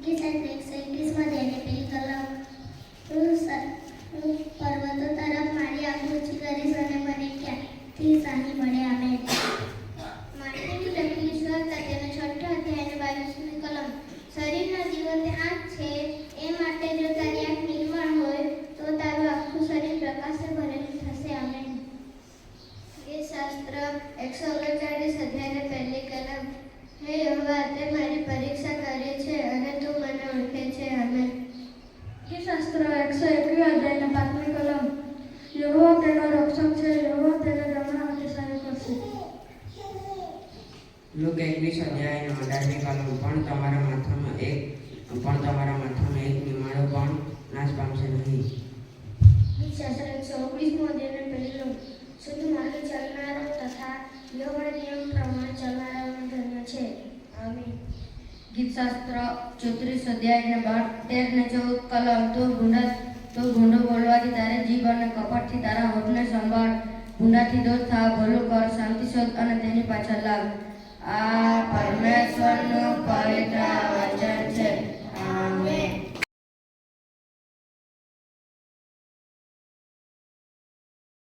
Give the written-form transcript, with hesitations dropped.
ગીત 121 માં જઈને પેલી કલમ હું પર્વતો તરફ મારી આંખો ઊંચી કરીશ અને મને ક્યાંથી સાની મળે આમેન. માટીની લખેલી સુવાર્તા તેનો 6 અધ્યાય અને 22મી કલમ. શરીરના દિવસે આંખ છે, એ માટે જો તારી આંખ નિર્મળ હોય તો તારું આખું શરીર પ્રકાશે ભરેલું થશે આમેન. એ શાસ્ત્ર 139 અધ્યાય પહેલી કલમ. હે યહોવા, તે મારી પરીક્ષા કરે છે અને તું મને ઓળખે છે આમેન. એ શાસ્ત્ર 121 અધ્યાય 5મી કલમ. યહોવા તેનો રક્ષક છે, યહોવા તેને જમણા હાથે સહાય કરશે. લુક 21 અધ્યાય 18મી કલમ. પણ તમારા માથામાં એક નિમાણો પણ નાશ પામશે નહીં. શાસ્ત્ર 119મો અધ્યાય પહેલી કલમ. શુદ્ધ માર્ગે ચાલનારો તથા યહોવાના નિયમ પ્રમાણે ચાલનારાઓનો ધન્ય છે આમેન. ગીતશાસ્ત્ર 34 અધ્યાય 13 ને 14 કલમ. તો ભૂંડો બોલવાથી તારે જીભ અને કપટથી તારા હોઠને સંભાળ. ભૂંડાથી દૂર થાવ, ભલું કર, શાંતિ શોધ અને તેની પાછળ લાગ. આ પરમેશ્વરનું પવિત્ર